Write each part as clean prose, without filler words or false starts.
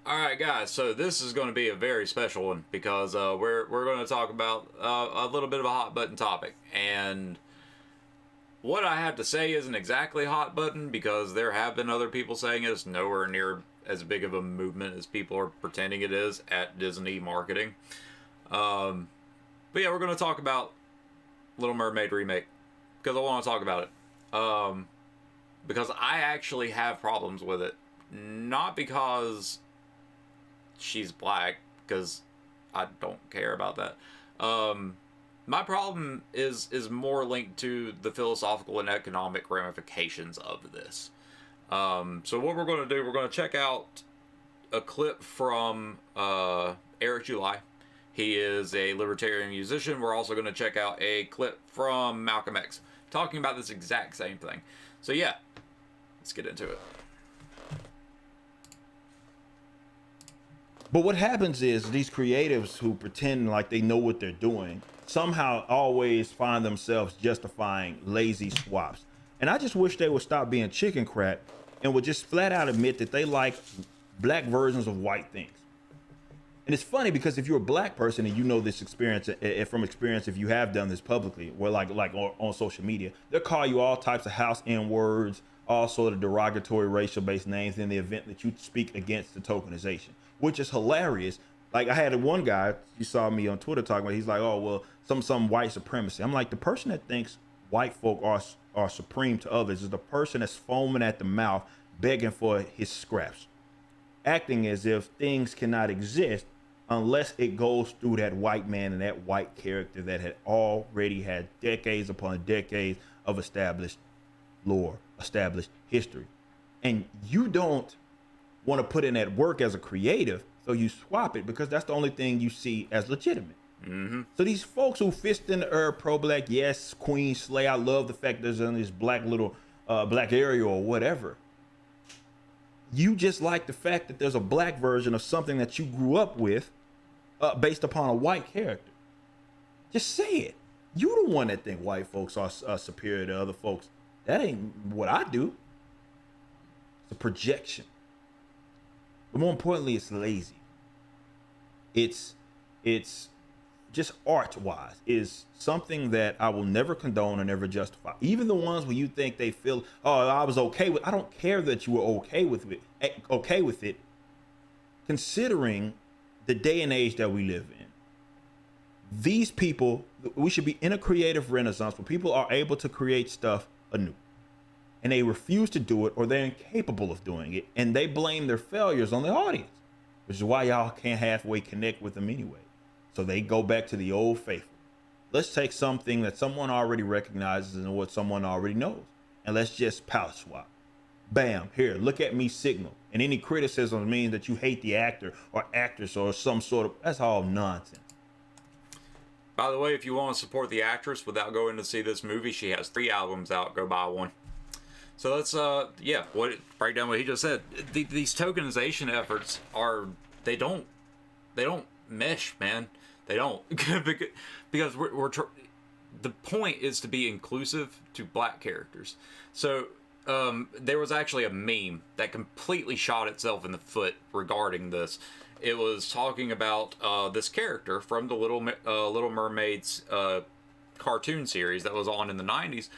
All right, guys. So this is going to be a very special one because we're going to talk about a little bit of a hot button topic, and what I have to say isn't exactly hot button because there have been other people saying it's nowhere near as big of a movement as people are pretending it is at Disney marketing. Um, but yeah, we're going to talk about Little Mermaid remake because I want to talk about it. Because I actually have problems with it, not because she's black, because I don't care about that. My problem is more linked to the philosophical and economic ramifications of this. So what we're going to do, we're going to check out a clip from Eric July. He is a libertarian musician. We're also going to check out a clip from Malcolm X talking about this exact same thing. So yeah, let's get into it. But what happens is these creatives who pretend like they know what they're doing somehow always find themselves justifying lazy swaps. And I just wish they would stop being chicken crap and would just flat out admit that they like black versions of white things. And it's funny because if you're a black person and you know this experience, from experience, if you have done this publicly, or like on social media, they'll call you all types of house N words, all sort of derogatory racial based names in the event that you speak against the tokenization, which is hilarious. Like I had one guy, you saw me on Twitter talking about, he's like, oh, well, some white supremacy. I'm like, the person that thinks white folk are supreme to others is the person that's foaming at the mouth, begging for his scraps, acting as if things cannot exist unless it goes through that white man and that white character that had already had decades upon decades of established lore, established history. And you don't want to put in that work as a creative, so you swap it because that's the only thing you see as legitimate. Mm-hmm. So these folks who fist in the air, pro-black, yes, Queen Slay, I love the fact there's this black little black area or whatever. You just like the fact that there's a black version of something that you grew up with based upon a white character. Just say it. You the one that think white folks are superior to other folks. That ain't what I do. It's a projection. But more importantly, it's lazy. It's just art-wise is something that I will never condone or never justify. Even the ones where you think they feel, oh, I was okay with. I don't care that you were okay with it, considering the day and age that we live in. These people, we should be in a creative renaissance where people are able to create stuff anew. And they refuse to do it, or they're incapable of doing it, and they blame their failures on the audience, which is why y'all can't halfway connect with them anyway. So they go back to the old faithful. Let's take something that someone already recognizes and what someone already knows, and let's just palette swap. Bam, here, look at me signal. And any criticism means that you hate the actor or actress or some sort of, that's all nonsense. By the way, if you want to support the actress without going to see this movie, she has 3 albums out. Go buy one. So let's break down what he just said. These tokenization efforts they don't mesh, man. They don't because the point is to be inclusive to black characters. So there was actually a meme that completely shot itself in the foot regarding this. It was talking about this character from the Little Mermaid's cartoon series that was on in the 90s.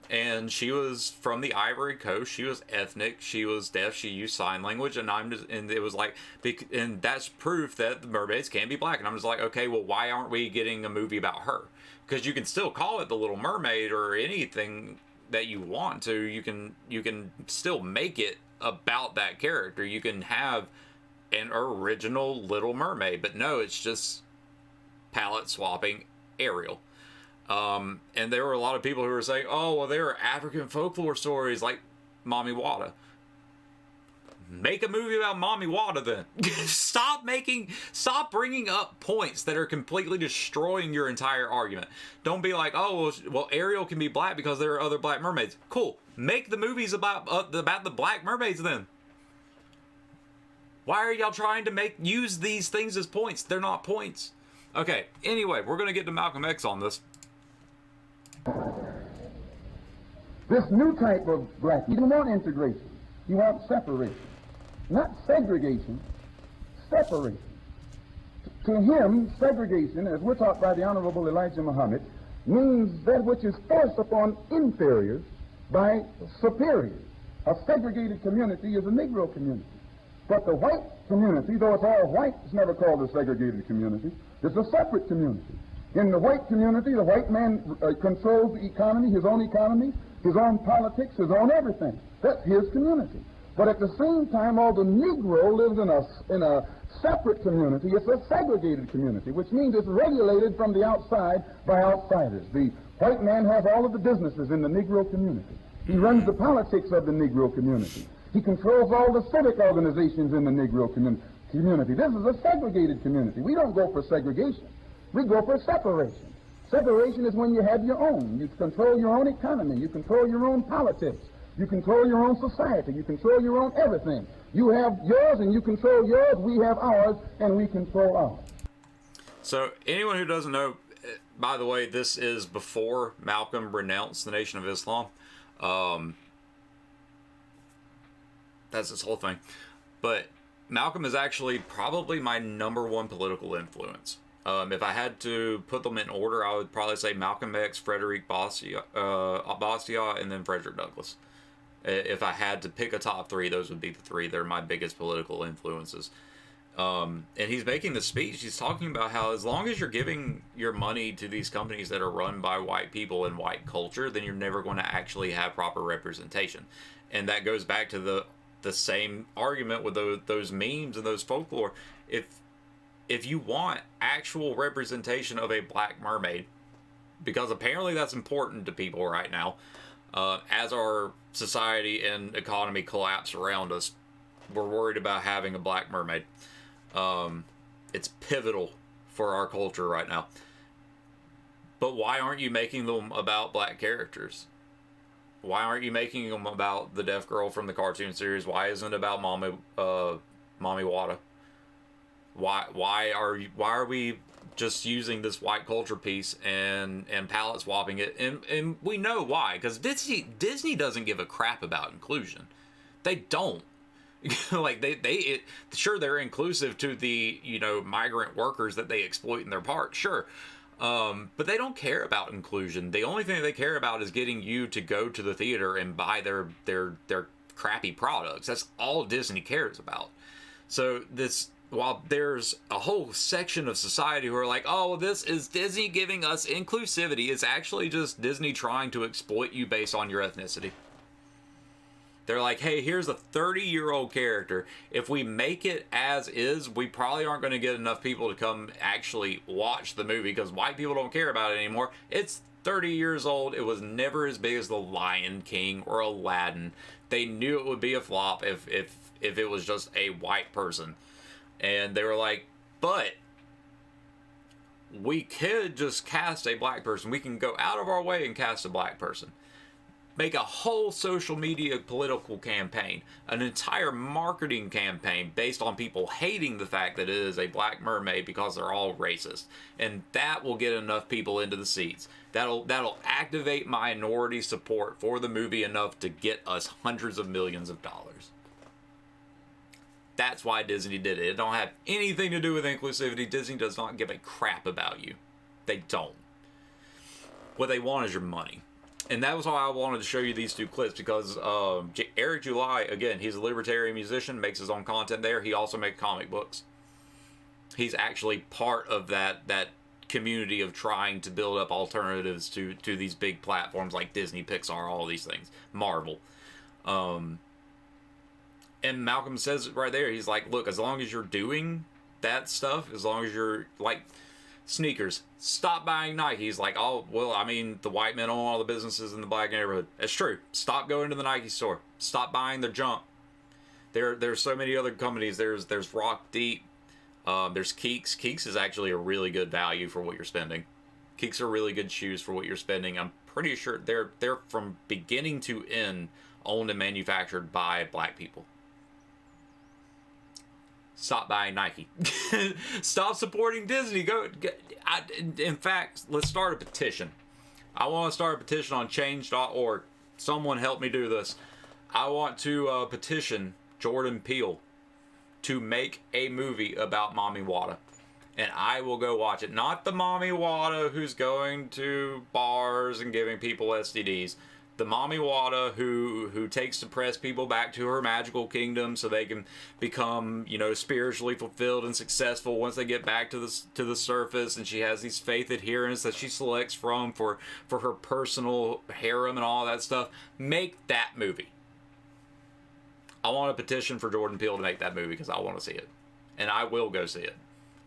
And she was from the Ivory Coast. She was ethnic. She was deaf. She used sign language. And it was like, and that's proof that the mermaids can be black. And I'm just like, okay, well, why aren't we getting a movie about her? Because you can still call it The Little Mermaid or anything that you want to. You can still make it about that character. You can have an original Little Mermaid, but no, it's just palette swapping Ariel. And there were a lot of people who were saying, oh, well, there are African folklore stories like Mommy Wada. Make a movie about Mommy Wada then. Stop bringing up points that are completely destroying your entire argument. Don't be like, oh, well, Ariel can be black because there are other black mermaids. Cool. Make the movies about the black mermaids then. Why are y'all trying to use these things as points? They're not points. Okay, anyway, we're going to get to Malcolm X on this. This new type of black, you don't want integration. You want separation. Not segregation, separation. To him, segregation, as we're taught by the Honorable Elijah Muhammad, means that which is forced upon inferiors by superiors. A segregated community is a Negro community. But the white community, though it's all white, it's never called a segregated community. It's a separate community. In the white community, the white man controls the economy, his own politics, his own everything. That's his community. But at the same time, all the Negro lives in a separate community. It's a segregated community, which means it's regulated from the outside by outsiders. The white man has all of the businesses in the Negro community. He runs the politics of the Negro community. He controls all the civic organizations in the Negro community. This is a segregated community. We don't go for segregation. We go for separation. Separation is when you have your own. You control your own economy. You control your own politics. You control your own society. You control your own everything. You have yours and you control yours. We have ours and we control ours. So anyone who doesn't know, by the way, this is before Malcolm renounced the Nation of Islam. That's this whole thing. But Malcolm is actually probably my number one political influence. If I had to put them in order, I would probably say Malcolm X, Frederick Bastiat, and then Frederick Douglass. If I had to pick a top three, those would be the three. They're my biggest political influences. And he's making the speech. He's talking about how as long as you're giving your money to these companies that are run by white people and white culture, then you're never going to actually have proper representation. And that goes back to the same argument with those memes and those folklore. If you want actual representation of a black mermaid, because apparently that's important to people right now, as our society and economy collapse around us, we're worried about having a black mermaid. It's pivotal for our culture right now. But why aren't you making them about black characters? Why aren't you making them about the deaf girl from the cartoon series? Why isn't it about Mommy Wada? Why are we just using this white culture piece and palette swapping it? And we know why, because Disney doesn't give a crap about inclusion. They don't. Like sure, they're inclusive to the migrant workers that they exploit in their parks, sure. But they don't care about inclusion. The only thing they care about is getting you to go to the theater and buy their crappy products. That's all Disney cares about. So while there's a whole section of society who are like, oh, this is Disney giving us inclusivity, it's actually just Disney trying to exploit you based on your ethnicity. They're like, hey, here's a 30-year-old character. If we make it as is, we probably aren't going to get enough people to come actually watch the movie because white people don't care about it anymore. It's 30 years old. It was never as big as The Lion King or Aladdin. They knew it would be a flop if it was just a white person. And they were like, but we could just cast a black person. We can go out of our way and cast a black person. Make a whole social media political campaign, an entire marketing campaign based on people hating the fact that it is a black mermaid because they're all racist. And that will get enough people into the seats. That'll activate minority support for the movie enough to get us hundreds of millions of dollars. That's why Disney did it. It don't have anything to do with inclusivity. Disney does not give a crap about you. They don't. What they want is your money. And that was why I wanted to show you these two clips, because Eric July, again, he's a libertarian musician, makes his own content there. He also makes comic books. He's actually part of that community of trying to build up alternatives to these big platforms like Disney, Pixar, all these things, Marvel. And Malcolm says it right there. He's like, look, as long as you're doing that stuff, as long as you're like sneakers, stop buying Nike. He's like, oh, well, I mean, the white men own all the businesses in the black neighborhood. It's true. Stop going to the Nike store. Stop buying their junk. There's so many other companies. There's Rock Deep. There's Keeks. Keeks is actually a really good value for what you're spending. Keeks are really good shoes for what you're spending. I'm pretty sure they're from beginning to end owned and manufactured by black people. Stop buying Nike. Stop supporting Disney. In fact, let's start a petition. I want to start a petition on change.org. Someone help me do this. I want to petition Jordan Peele to make a movie about Mommy Wada. And I will go watch it. Not the Mommy Wada who's going to bars and giving people STDs. The Mommy Wada who takes depressed people back to her magical kingdom so they can become, you know, spiritually fulfilled and successful once they get back to the surface, and she has these faith adherents that she selects from for her personal harem and all that stuff. Make that movie. I want a petition for Jordan Peele to make that movie because I want to see it. And I will go see it.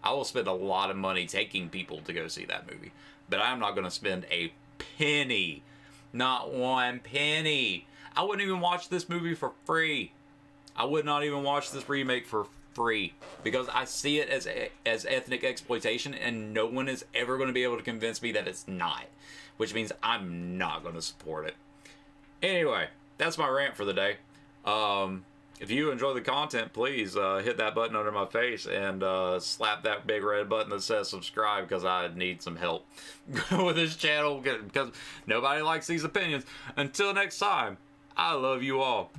I will spend a lot of money taking people to go see that movie. But I'm not going to spend a penny. Not one penny. I wouldn't even watch this movie for free. I would not even watch this remake for free. Because I see it as ethnic exploitation, and no one is ever going to be able to convince me that it's not. Which means I'm not going to support it. Anyway, that's my rant for the day. If you enjoy the content, please hit that button under my face and slap that big red button that says subscribe, because I need some help with this channel because nobody likes these opinions. Until next time, I love you all.